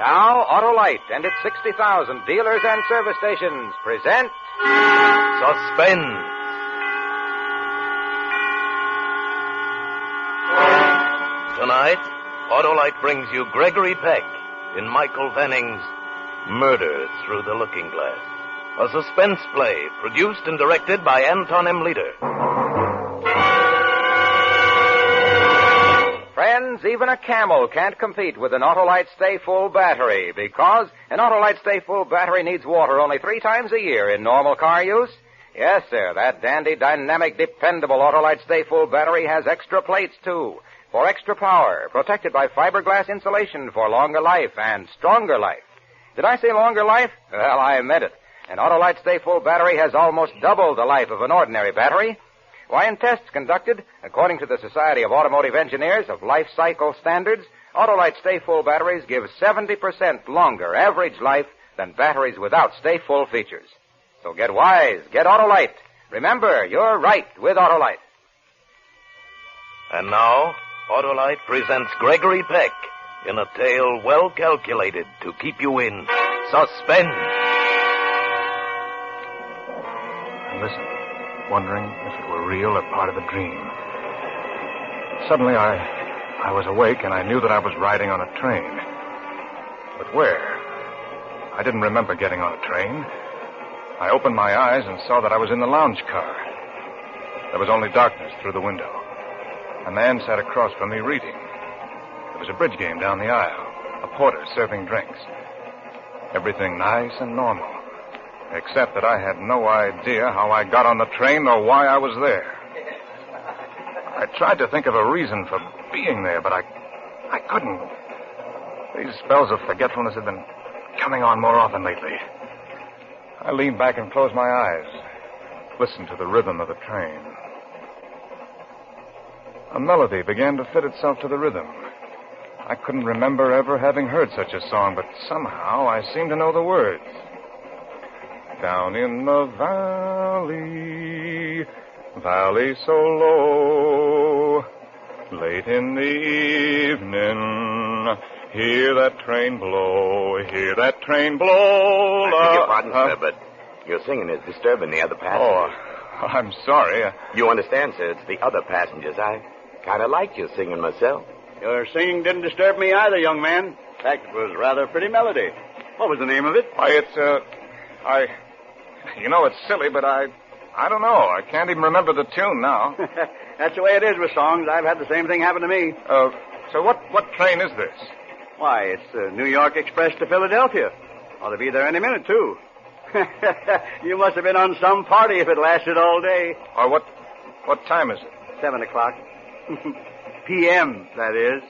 Now, Autolite and its 60,000 dealers and service stations present Suspense. Tonight, Autolite brings you Gregory Peck in Michael Venning's Murder Through the Looking Glass, a suspense play produced and directed by Anton M. Leader. Friends, even a camel can't compete with an Autolite Stay Full battery because an Autolite Stay Full battery needs water only 3 times a year in normal car use. Yes, sir, that dandy, dynamic, dependable Autolite Stay Full battery has extra plates, too, for extra power, protected by fiberglass insulation for longer life and stronger life. Did I say longer life? Well, I meant it. An Autolite Stay Full battery has almost double the life of an ordinary battery. Why, in tests conducted, according to the Society of Automotive Engineers of Life Cycle Standards, Autolite Stay Full batteries give 70% longer average life than batteries without Stay Full features. So get wise, get Autolite. Remember, you're right with Autolite. And now, Autolite presents Gregory Peck in a tale well calculated to keep you in suspense. I listened, wondering if it were real or part of a dream. Suddenly, I was awake, and I knew that I was riding on a train. But where? I didn't remember getting on a train. I opened my eyes and saw that I was in the lounge car. There was only darkness through the window. A man sat across from me reading. There was a bridge game down the aisle, a porter serving drinks. Everything nice and normal, except that I had no idea how I got on the train or why I was there. I tried to think of a reason for being there, but I couldn't. These spells of forgetfulness have been coming on more often lately. I leaned back and closed my eyes, listened to the rhythm of the train. A melody began to fit itself to the rhythm. I couldn't remember ever having heard such a song, but somehow I seemed to know the words. Down in the valley so low, late in the evening, hear that train blow, hear that train blow. I beg your pardon, sir, but your singing is disturbing the other passengers. Oh, I'm sorry. You understand, sir, it's the other passengers. I kind of like your singing myself. Your singing didn't disturb me either, young man. In fact, it was rather a pretty melody. What was the name of it? Why, you know, it's silly, but I don't know. I can't even remember the tune now. That's the way it is with songs. I've had the same thing happen to me. So what train is this? Why, it's the New York Express to Philadelphia. Ought to be there any minute, too. You must have been on some party if it lasted all day. Or what time is it? 7 o'clock. P.M., that is.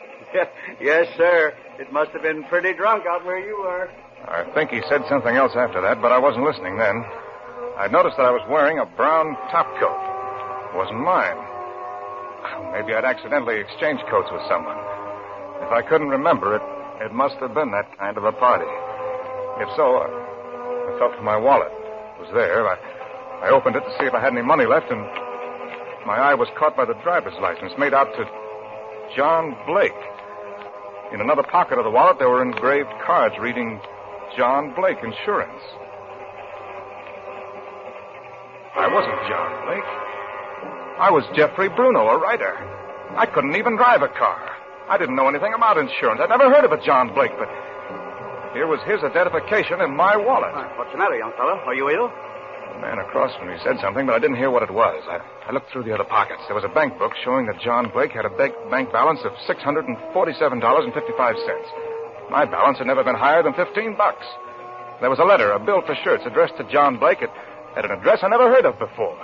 Yes, sir. It must have been pretty drunk out where you were. I think he said something else after that, but I wasn't listening then. I noticed that I was wearing a brown topcoat. It wasn't mine. Maybe I'd accidentally exchanged coats with someone. If I couldn't remember it, it must have been that kind of a party. If so, I felt for my wallet. It was there. I opened it to see if I had any money left, and my eye was caught by the driver's license made out to John Blake. In another pocket of the wallet, there were engraved cards reading John Blake Insurance. I wasn't John Blake. I was Jeffrey Bruno, a writer. I couldn't even drive a car. I didn't know anything about insurance. I'd never heard of a John Blake, but here was his identification in my wallet. What's the matter, young fellow? Are you ill? The man across from me said something, but I didn't hear what it was. I looked through the other pockets. There was a bank book showing that John Blake had a bank balance of $647.55. My balance had never been higher than $15. There was a letter, a bill for shirts, addressed to John Blake at an address I never heard of before.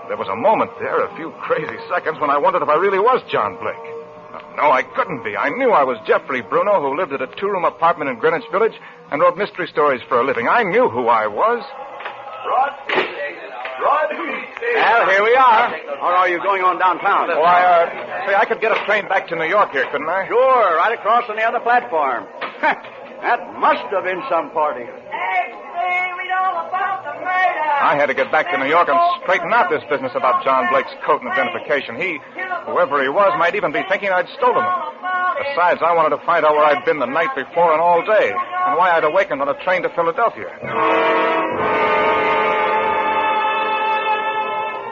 There was a moment there, a few crazy seconds, when I wondered if I really was John Blake. No, I couldn't be. I knew I was Jeffrey Bruno, who lived at a 2-room apartment in Greenwich Village and wrote mystery stories for a living. I knew who I was. Well, here we are. Or are you going on downtown? Well, I could get a train back to New York here, couldn't I? Sure, right across on the other platform. That must have been some party. I had to get back to New York and straighten out this business about John Blake's coat and identification. Whoever he was, might even be thinking I'd stolen him. Besides, I wanted to find out where I'd been the night before and all day, and why I'd awakened on a train to Philadelphia.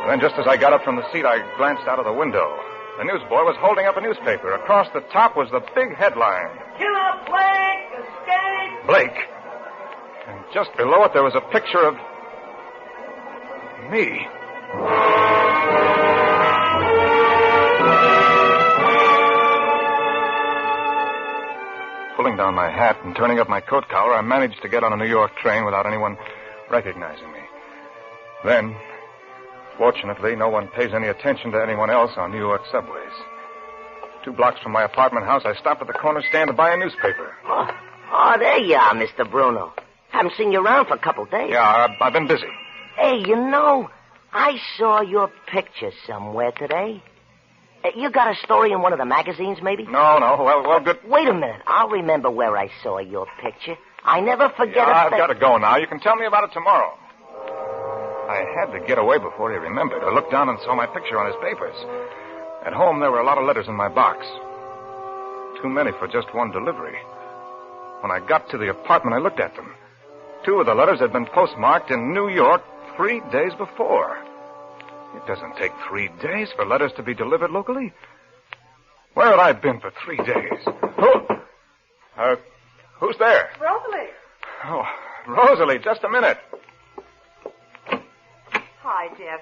And then just as I got up from the seat, I glanced out of the window. The newsboy was holding up a newspaper. Across the top was the big headline. Killer Blake, escape! Blake. And just below it, there was a picture of me. Pulling down my hat and turning up my coat collar, I managed to get on a New York train without anyone recognizing me. Then, fortunately, no one pays any attention to anyone else on New York subways. 2 blocks from my apartment house, I stopped at the corner stand to buy a newspaper. Oh, there you are, Mr. Bruno. Haven't seen you around for a couple days. Yeah, I've been busy. Hey, I saw your picture somewhere today. You got a story in one of the magazines, maybe? No. Well, good. Wait a minute. I'll remember where I saw your picture. I never forget Yeah, a I've got to go now. You can tell me about it tomorrow. I had to get away before he remembered. I looked down and saw my picture on his papers. At home, there were a lot of letters in my box. Too many for just one delivery. When I got to the apartment, I looked at them. 2 of the letters had been postmarked in New York 3 days before. It doesn't take 3 days for letters to be delivered locally. Where had I been for 3 days? Who's there? Rosalie. Oh, Rosalie, just a minute. Hi, Jeff.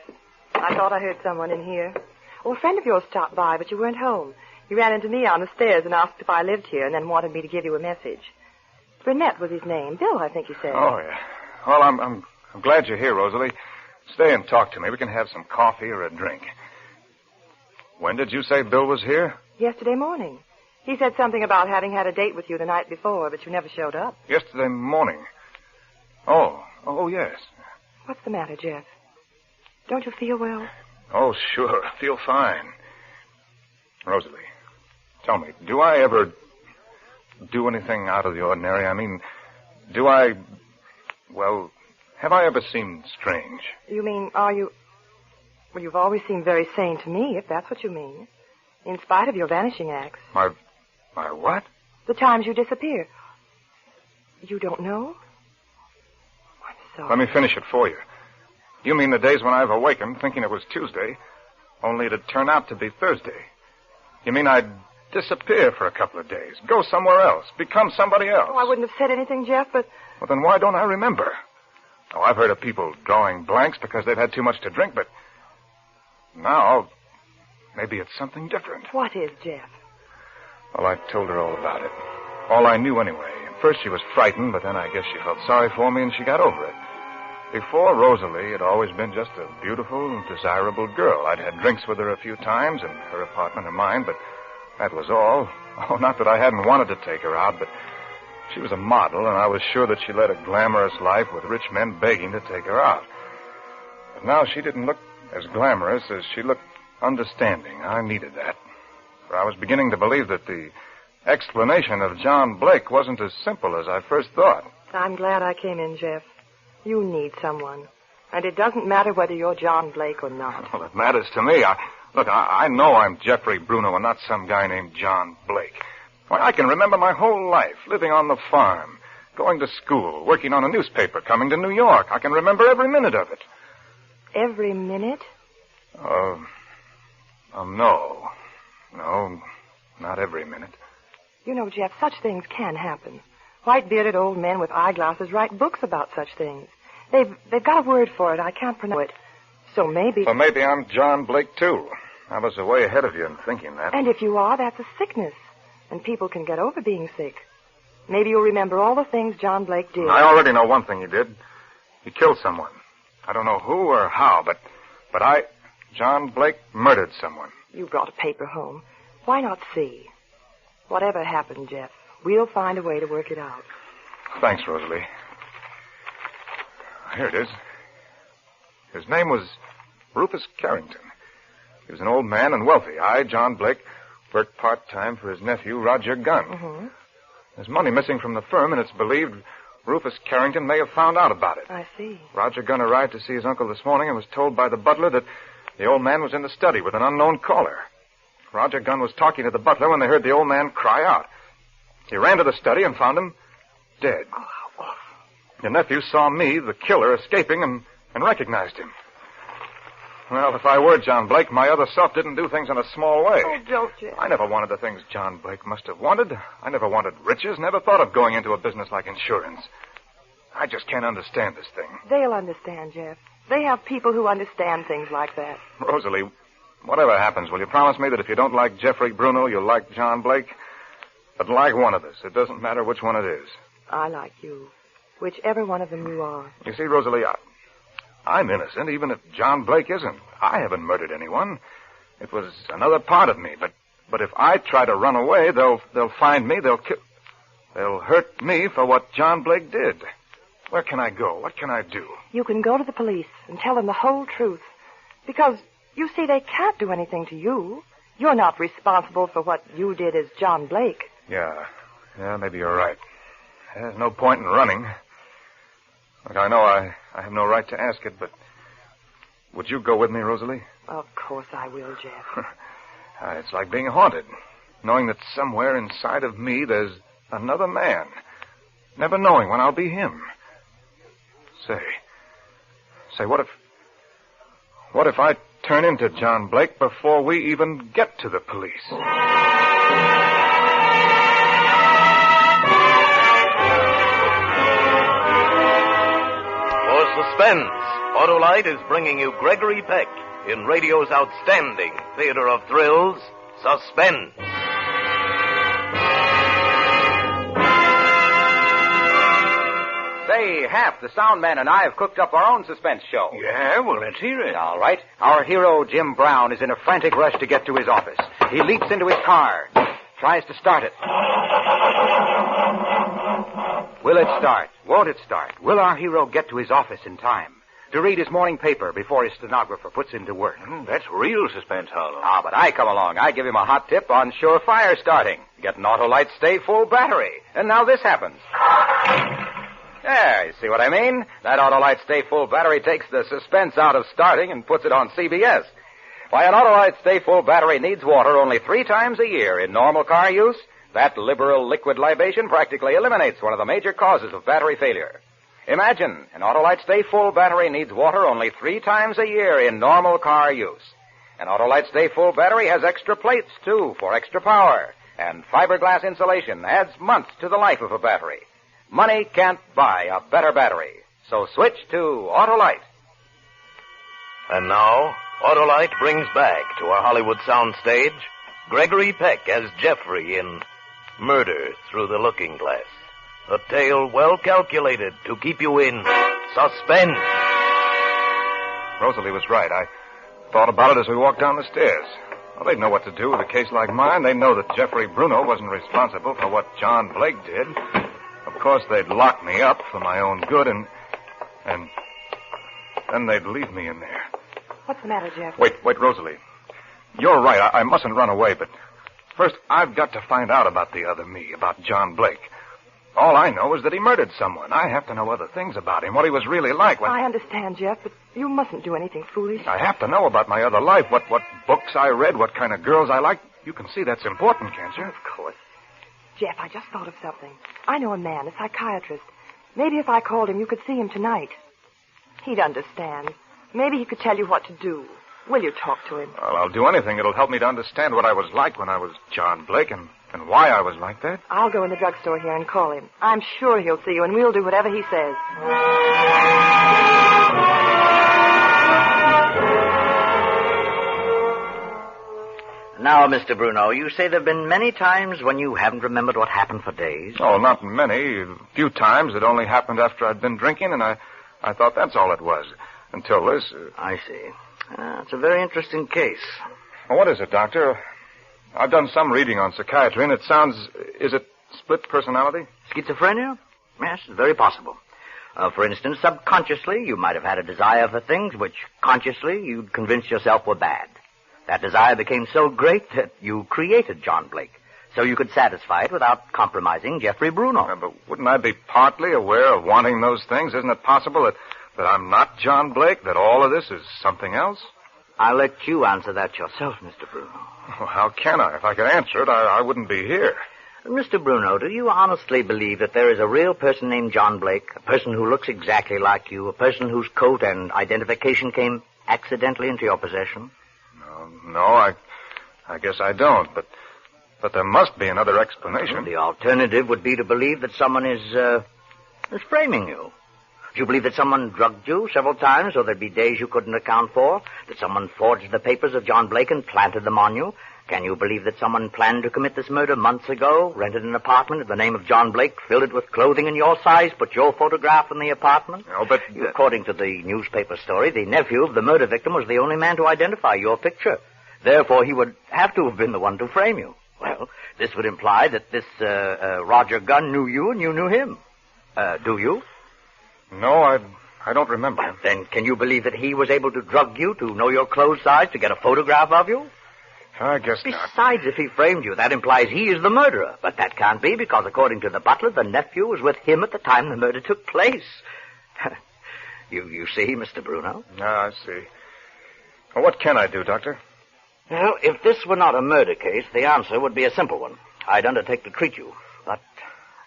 I thought I heard someone in here. Well, a friend of yours stopped by, but you weren't home. He ran into me on the stairs and asked if I lived here and then wanted me to give you a message. Burnett was his name. Bill, I think you said. Oh, yeah. Well, I'm glad you're here, Rosalie. Stay and talk to me. We can have some coffee or a drink. When did you say Bill was here? Yesterday morning. He said something about having had a date with you the night before, but you never showed up. Yesterday morning. Oh, yes. What's the matter, Jeff? Don't you feel well? Oh, sure. I feel fine. Rosalie, tell me, do I ever do anything out of the ordinary? I mean, have I ever seemed strange? You mean, are you... Well, you've always seemed very sane to me, if that's what you mean. In spite of your vanishing acts. My what? The times you disappear. You don't know? I'm sorry. Let me finish it for you. You mean the days when I've awakened thinking it was Tuesday, only to turn out to be Thursday. You mean I'd disappear for a couple of days, go somewhere else, become somebody else? Oh, I wouldn't have said anything, Jeff, but... Well, then why don't I remember? Oh, I've heard of people drawing blanks because they've had too much to drink, but now maybe it's something different. What is, Jeff? Well, I told her all about it. All I knew anyway. At first she was frightened, but then I guess she felt sorry for me and she got over it. Before Rosalie had always been just a beautiful and desirable girl. I'd had drinks with her a few times in her apartment or mine, but that was all. Oh, not that I hadn't wanted to take her out, but she was a model, and I was sure that she led a glamorous life with rich men begging to take her out. But now she didn't look as glamorous as she looked understanding. I needed that. For I was beginning to believe that the explanation of John Blake wasn't as simple as I first thought. I'm glad I came in, Jeff. You need someone. And it doesn't matter whether you're John Blake or not. Well, it matters to me. I know I'm Jeffrey Bruno and not some guy named John Blake. Why, I can remember my whole life, living on the farm, going to school, working on a newspaper, coming to New York. I can remember every minute of it. Every minute? No. No, not every minute. You know, Jeff, such things can happen. White-bearded old men with eyeglasses write books about such things. They've got a word for it. I can't pronounce it. So maybe... Well, maybe I'm John Blake, too. I was way ahead of you in thinking that. And if you are, that's a sickness. And people can get over being sick. Maybe you'll remember all the things John Blake did. I already know one thing he did. He killed someone. I don't know who or how, but John Blake murdered someone. You brought a paper home. Why not see? Whatever happened, Jeff, we'll find a way to work it out. Thanks, Rosalie. Here it is. His name was Rufus Carrington. He was an old man and wealthy. I, John Blake, worked part-time for his nephew, Roger Gunn. Mm-hmm. There's money missing from the firm, and it's believed Rufus Carrington may have found out about it. I see. Roger Gunn arrived to see his uncle this morning and was told by the butler that the old man was in the study with an unknown caller. Roger Gunn was talking to the butler when they heard the old man cry out. He ran to the study and found him dead. Oh, how awful. Your nephew saw me, the killer, escaping and recognized him. Well, if I were John Blake, my other self didn't do things in a small way. Oh, don't you? I never wanted the things John Blake must have wanted. I never wanted riches, never thought of going into a business like insurance. I just can't understand this thing. They'll understand, Jeff. They have people who understand things like that. Rosalie, whatever happens, will you promise me that if you don't like Jeffrey Bruno, you'll like John Blake? But like one of us. It doesn't matter which one it is. I like you. Whichever one of them you are. You see, Rosalie, I'm innocent, even if John Blake isn't. I haven't murdered anyone. It was another part of me. But if I try to run away, they'll find me. They'll hurt me for what John Blake did. Where can I go? What can I do? You can go to the police and tell them the whole truth. Because, you see, they can't do anything to you. You're not responsible for what you did as John Blake. Yeah, maybe you're right. There's no point in running. Look, I know I have no right to ask it, but would you go with me, Rosalie? Of course I will, Jeff. It's like being haunted, knowing that somewhere inside of me there's another man, never knowing when I'll be him. Say, what if I turn into John Blake before we even get to the police? For Suspense, Autolite is bringing you Gregory Peck in radio's outstanding theater of thrills, Suspense. Say, Hap, the sound man and I have cooked up our own suspense show. Yeah, well, let's hear it. All right. Our hero, Jim Brown, is in a frantic rush to get to his office. He leaps into his car, tries to start it. Will it start? Won't it start? Will our hero get to his office in time to read his morning paper before his stenographer puts him to work? That's real suspense, Harlow. But I come along. I give him a hot tip on surefire starting. Get an Autolite Stay Full battery. And now this happens. There, you see what I mean? That Autolite Stay Full battery takes the suspense out of starting and puts it on CBS. Why, an Autolite Stay Full battery needs water only 3 times a year in normal car use. That liberal liquid libation practically eliminates one of the major causes of battery failure. Imagine, an Autolite Stay Full battery needs water only 3 times a year in normal car use. An Autolite Stay Full battery has extra plates, too, for extra power. And fiberglass insulation adds months to the life of a battery. Money can't buy a better battery. So switch to Autolite. And now, Autolite brings back to our Hollywood soundstage Gregory Peck as Jeffrey in Murder Through the Looking Glass. A tale well calculated to keep you in suspense. Rosalie was right. I thought about it as we walked down the stairs. Well, they'd know what to do with a case like mine. They know that Jeffrey Bruno wasn't responsible for what John Blake did. Of course, they'd lock me up for my own good, and then they'd leave me in there. What's the matter, Jeff? Wait, Rosalie. You're right. I mustn't run away, but first, I've got to find out about the other me, about John Blake. All I know is that he murdered someone. I have to know other things about him, what he was really like. I understand, Jeff, but you mustn't do anything foolish. I have to know about my other life, what books I read, what kind of girls I liked. You can see that's important, can't you? Of course. Jeff, I just thought of something. I know a man, a psychiatrist. Maybe if I called him, you could see him tonight. He'd understand. Maybe he could tell you what to do. Will you talk to him? Well, I'll do anything. It'll help me to understand what I was like when I was John Blake and why I was like that. I'll go in the drugstore here and call him. I'm sure he'll see you, and we'll do whatever he says. Now, Mr. Bruno, you say there have been many times when you haven't remembered what happened for days? Oh, not many. A few times. It only happened after I'd been drinking, and I thought that's all it was. Until this. I see. It's a very interesting case. Well, what is it, Doctor? I've done some reading on psychiatry, and it sounds... Is it split personality? Schizophrenia? Yes, it's very possible. For instance, subconsciously, you might have had a desire for things which consciously you'd convinced yourself were bad. That desire became so great that you created John Blake, so you could satisfy it without compromising Jeffrey Bruno. But wouldn't I be partly aware of wanting those things? Isn't it possible that I'm not John Blake, that all of this is something else? I'll let you answer that yourself, Mr. Bruno. Well, how can I? If I could answer it, I wouldn't be here. Mr. Bruno, do you honestly believe that there is a real person named John Blake, a person who looks exactly like you, a person whose coat and identification came accidentally into your possession? No, I guess I don't, but there must be another explanation. Well, the alternative would be to believe that someone is framing you. Do you believe that someone drugged you several times, so there'd be days you couldn't account for? That someone forged the papers of John Blake and planted them on you? Can you believe that someone planned to commit this murder months ago, rented an apartment in the name of John Blake, filled it with clothing in your size, put your photograph in the apartment? No, but... According to the newspaper story, the nephew of the murder victim was the only man to identify your picture. Therefore, he would have to have been the one to frame you. Well, this would imply that this Roger Gunn knew you and you knew him. Do you? No, I don't remember him. Then can you believe that he was able to drug you, to know your clothes size, to get a photograph of you? I guess not. Besides, if he framed you, that implies he is the murderer. But that can't be, because according to the butler, the nephew was with him at the time the murder took place. You see, Mr. Bruno? I see. Well, what can I do, Doctor? Well, if this were not a murder case, the answer would be a simple one. I'd undertake to treat you. But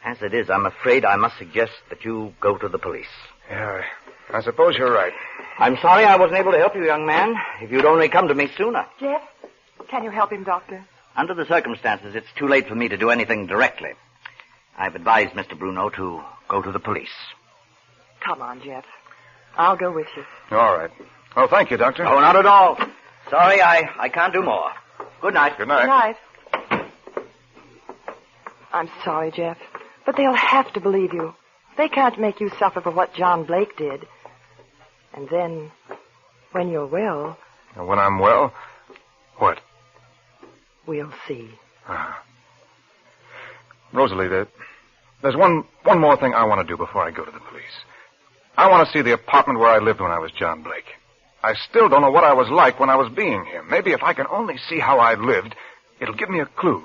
as it is, I'm afraid I must suggest that you go to the police. Yeah, I suppose you're right. I'm sorry I wasn't able to help you, young man. If you'd only come to me sooner. Jeff, can you help him, Doctor? Under the circumstances, it's too late for me to do anything directly. I've advised Mr. Bruno to go to the police. Come on, Jeff. I'll go with you. All right. Well, thank you, Doctor. Oh, not at all. Sorry, I can't do more. Good night. Good night. Good night. I'm sorry, Jeff, but they'll have to believe you. They can't make you suffer for what John Blake did. And then, when you're well... When I'm well? What? We'll see. Rosalie, there's one more thing I want to do before I go to the police. I want to see the apartment where I lived when I was John Blake. I still don't know what I was like when I was being him. Maybe if I can only see how I lived, it'll give me a clue.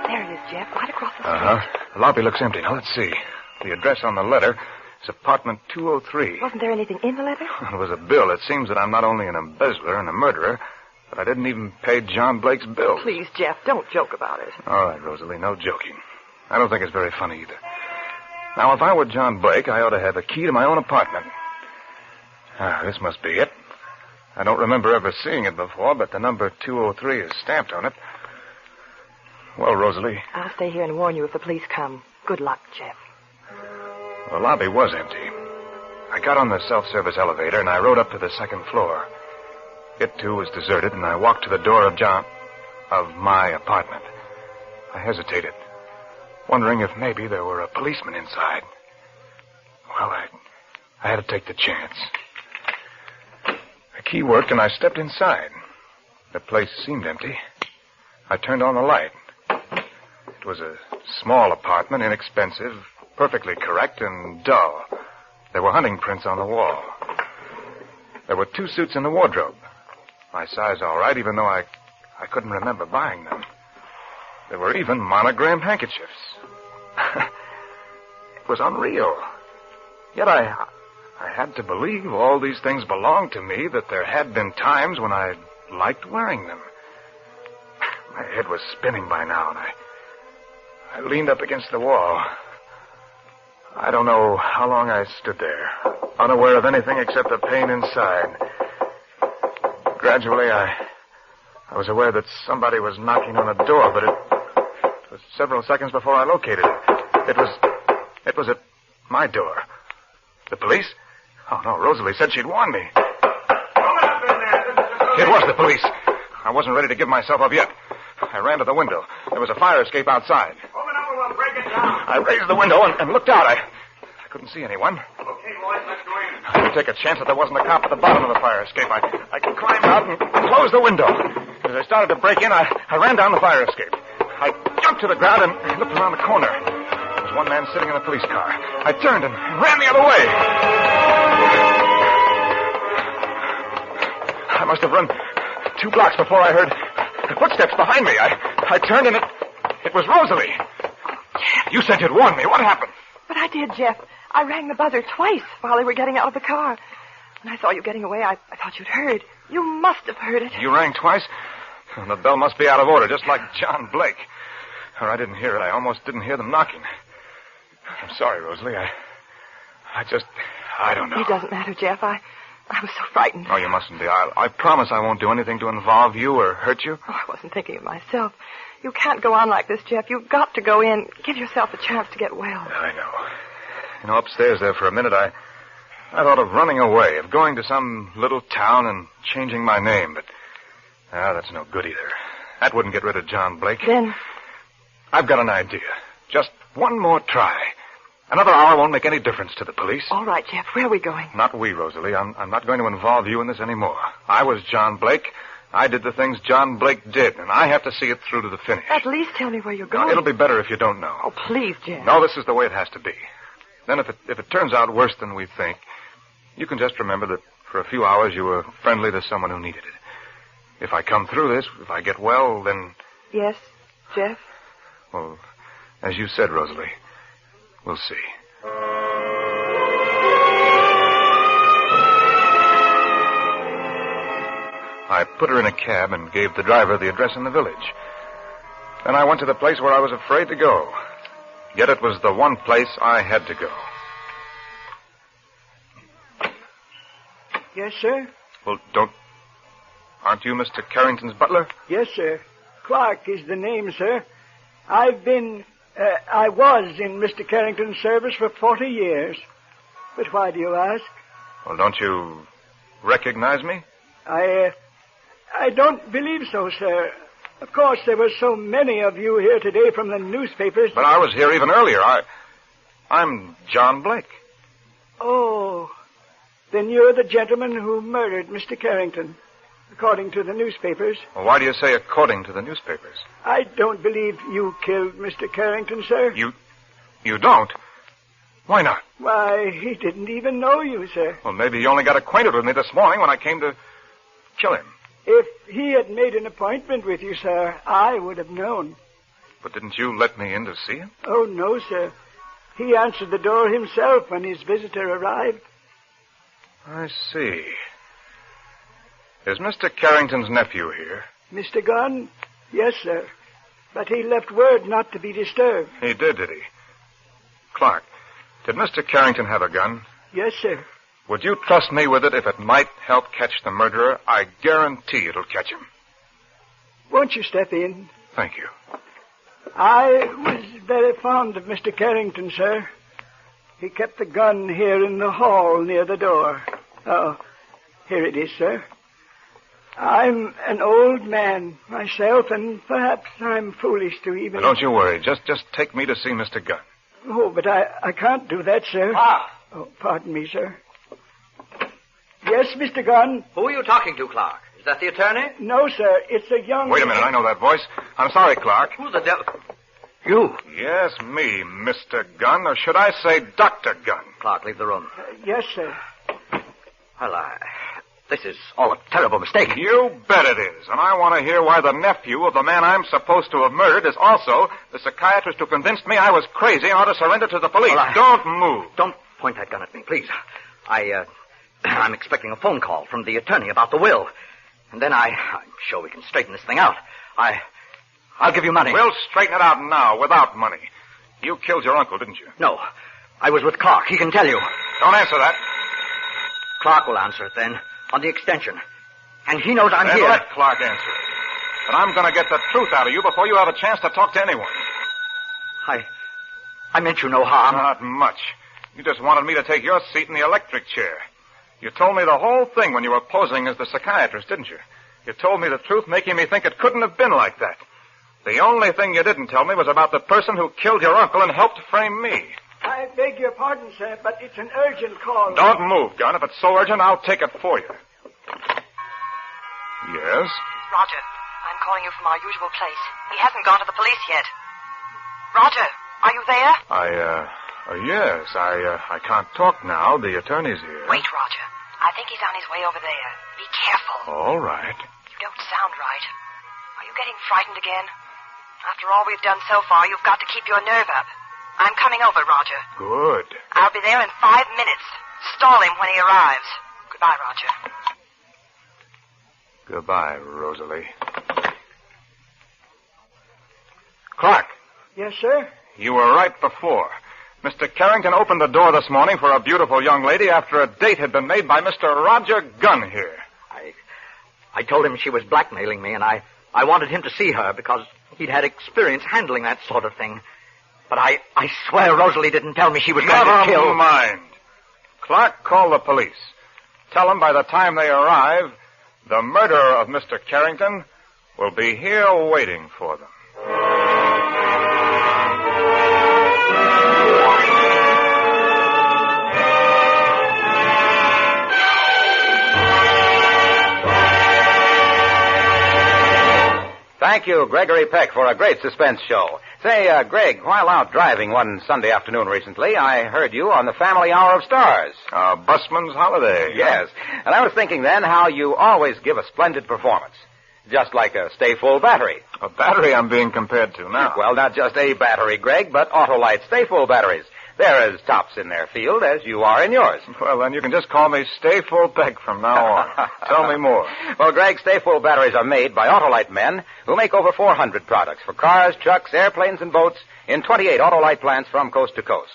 There it is, Jeff, right across the street. The lobby looks empty. Now, let's see. The address on the letter is apartment 203. Wasn't there anything in the letter? It was a bill. It seems that I'm not only an embezzler and a murderer, but I didn't even pay John Blake's bill. Please, Jeff, don't joke about it. All right, Rosalie, no joking. I don't think it's very funny either. Now, if I were John Blake, I ought to have a key to my own apartment. This must be it. I don't remember ever seeing it before, but the number 203 is stamped on it. Well, Rosalie. I'll stay here and warn you if the police come. Good luck, Jeff. The lobby was empty. I got on the self-service elevator, and I rode up to the second floor. It, too, was deserted, and I walked to the door of my apartment. I hesitated, wondering if maybe there were a policeman inside. Well, I had to take the chance. The key worked, and I stepped inside. The place seemed empty. I turned on the light. It was a small apartment, inexpensive, perfectly correct, and dull. There were hunting prints on the wall. There were 2 suits in the wardrobe. My size all right, even though I couldn't remember buying them. There were even monogrammed handkerchiefs. It was unreal. Yet I had to believe all these things belonged to me, that there had been times when I liked wearing them. My head was spinning by now, and I leaned up against the wall. I don't know how long I stood there, unaware of anything except the pain inside. Gradually, I was aware that somebody was knocking on the door, but it was several seconds before I located it. It was at my door. The police? Oh, no, Rosalie said she'd warned me. It was the police. I wasn't ready to give myself up yet. I ran to the window. There was a fire escape outside. I raised the window and looked out. I couldn't see anyone. Okay, boys, let's go in. I had to take a chance that there wasn't a cop at the bottom of the fire escape. I climbed out and closed the window. As I started to break in, I ran down the fire escape. I jumped to the ground and looked around the corner. There was one man sitting in a police car. I turned and ran the other way. I must have run 2 blocks before I heard footsteps behind me. I turned and it was Rosalie. You said you'd warn me. What happened? But I did, Jeff. I rang the buzzer twice while they were getting out of the car. When I saw you getting away, I thought you'd heard. You must have heard it. You rang twice? The bell must be out of order, just like John Blake. Or I didn't hear it. I almost didn't hear them knocking. I'm sorry, Rosalie. I don't know. It doesn't matter, Jeff. I was so frightened. Oh, you mustn't be. I promise I won't do anything to involve you or hurt you. Oh, I wasn't thinking of myself. You can't go on like this, Jeff. You've got to go in. Give yourself a chance to get well. I know. You know, upstairs there for a minute, I thought of running away, of going to some little town and changing my name, but that's no good either. That wouldn't get rid of John Blake. Then? I've got an idea. Just one more try. Another hour won't make any difference to the police. All right, Jeff. Where are we going? Not we, Rosalie. I'm not going to involve you in this anymore. I was John Blake. I did the things John Blake did, and I have to see it through to the finish. At least tell me where you're going. No, it'll be better if you don't know. Oh, please, Jeff. No, this is the way it has to be. Then if it turns out worse than we think, you can just remember that for a few hours you were friendly to someone who needed it. If I come through this, if I get well, then... Yes, Jeff? Well, as you said, Rosalie, we'll see. I put her in a cab and gave the driver the address in the village. Then I went to the place where I was afraid to go. Yet it was the one place I had to go. Yes, sir? Well, aren't you Mr. Carrington's butler? Yes, sir. Clark is the name, sir. I was in Mr. Carrington's service for 40 years. But why do you ask? Well, don't you recognize me? I don't believe so, sir. Of course, there were so many of you here today from the newspapers. But I was here even earlier. I'm John Blake. Oh, then you're the gentleman who murdered Mr. Carrington, according to the newspapers. Well, why do you say according to the newspapers? I don't believe you killed Mr. Carrington, sir. You don't? Why not? Why, he didn't even know you, sir. Well, maybe he only got acquainted with me this morning when I came to kill him. If he had made an appointment with you, sir, I would have known. But didn't you let me in to see him? Oh, no, sir. He answered the door himself when his visitor arrived. I see. Is Mr. Carrington's nephew here? Mr. Gunn? Yes, sir. But he left word not to be disturbed. He did he? Clark, did Mr. Carrington have a gun? Yes, sir. Would you trust me with it if it might help catch the murderer? I guarantee it'll catch him. Won't you step in? Thank you. I was very fond of Mr. Carrington, sir. He kept the gun here in the hall near the door. Oh, here it is, sir. I'm an old man myself, and perhaps I'm foolish to even... Now, don't you worry. Just take me to see Mr. Gunn. Oh, but I can't do that, sir. Oh, pardon me, sir. Yes, Mr. Gunn? Who are you talking to, Clark? Is that the attorney? No, sir. It's a young... Wait a minute. I know that voice. I'm sorry, Clark. Who the devil... You? Yes, me, Mr. Gunn, or should I say Dr. Gunn? Clark, leave the room. Yes, sir. Well, this is all a terrible mistake. You bet it is. And I want to hear why the nephew of the man I'm supposed to have murdered is also the psychiatrist who convinced me I was crazy and ought to surrender to the police. Well, Don't move. Don't point that gun at me, please. I'm expecting a phone call from the attorney about the will. And then I'm sure we can straighten this thing out. I'll give you money. We'll straighten it out now without money. You killed your uncle, didn't you? No. I was with Clark. He can tell you. Don't answer that. Clark will answer it then, on the extension. And he knows I'm then here. Let Clark answer it. But I'm going to get the truth out of you before you have a chance to talk to anyone. I meant you no harm. Not much. You just wanted me to take your seat in the electric chair. You told me the whole thing when you were posing as the psychiatrist, didn't you? You told me the truth, making me think it couldn't have been like that. The only thing you didn't tell me was about the person who killed your uncle and helped frame me. I beg your pardon, sir, but it's an urgent call. Don't move, Gunn. If it's so urgent, I'll take it for you. Yes? Roger, I'm calling you from our usual place. He hasn't gone to the police yet. Roger, are you there? Yes. I can't talk now. The attorney's here. Wait, Roger. I think he's on his way over there. Be careful. All right. You don't sound right. Are you getting frightened again? After all we've done so far, you've got to keep your nerve up. I'm coming over, Roger. Good. I'll be there in 5 minutes. Stall him when he arrives. Goodbye, Roger. Goodbye, Rosalie. Clark, Yes, sir? you were right before. Mr. Carrington opened the door this morning for a beautiful young lady after a date had been made by Mr. Roger Gunn here. I told him she was blackmailing me, and I wanted him to see her because he'd had experience handling that sort of thing. But I swear Rosalie didn't tell me she was going to kill. Never mind. Clark, call the police. Tell them by the time they arrive, the murderer of Mr. Carrington will be here waiting for them. Thank you, Gregory Peck, for a great suspense show. Say, Greg, while out driving one Sunday afternoon recently, I heard you on the Family Hour of Stars. Busman's holiday. Yes. And I was thinking then how you always give a splendid performance. Just like a stay full battery. A battery I'm being compared to now. Well, not just a battery, Greg, but Autolite stay full batteries. They're as tops in their field as you are in yours. Well, then you can just call me Stay Full Peck from now on. Tell me more. Well, Greg, stay full batteries are made by Autolite men who make over 400 products for cars, trucks, airplanes, and boats in 28 Autolite plants from coast to coast.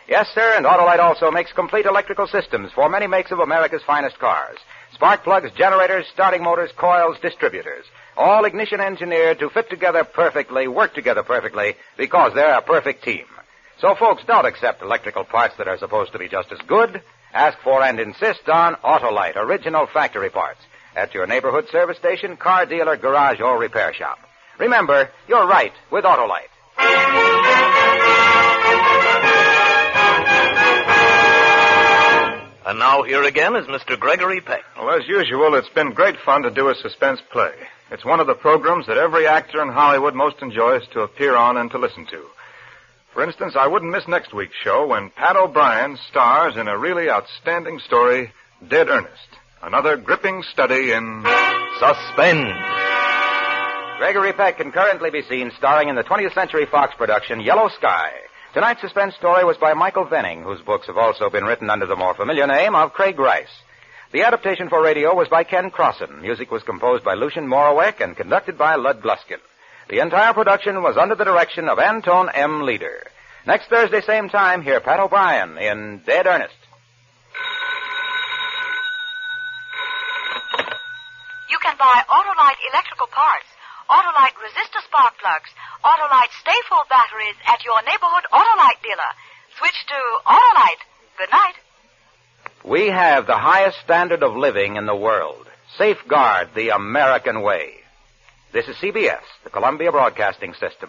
Yes, sir, and Autolite also makes complete electrical systems for many makes of America's finest cars. Spark plugs, generators, starting motors, coils, distributors. All ignition engineered to fit together perfectly, work together perfectly, because they're a perfect team. So, folks, don't accept electrical parts that are supposed to be just as good. Ask for and insist on Autolite, original factory parts, at your neighborhood service station, car dealer, garage, or repair shop. Remember, you're right with Autolite. And now here again is Mr. Gregory Peck. Well, as usual, it's been great fun to do a suspense play. It's one of the programs that every actor in Hollywood most enjoys to appear on and to listen to. For instance, I wouldn't miss next week's show when Pat O'Brien stars in a really outstanding story, Dead Earnest, another gripping study in Suspense. Gregory Peck can currently be seen starring in the 20th Century Fox production Yellow Sky. Tonight's suspense story was by Michael Venning, whose books have also been written under the more familiar name of Craig Rice. The adaptation for radio was by Ken Crossan. Music was composed by Lucien Morawek and conducted by Lud Gluskin. The entire production was under the direction of Anton M. Leader. Next Thursday, same time, hear Pat O'Brien in Dead Earnest. You can buy Autolite electrical parts, Autolite resistor spark plugs, Autolite stay full batteries at your neighborhood Autolite dealer. Switch to Autolite. Good night. We have the highest standard of living in the world. Safeguard the American way. This is CBS, the Columbia Broadcasting System.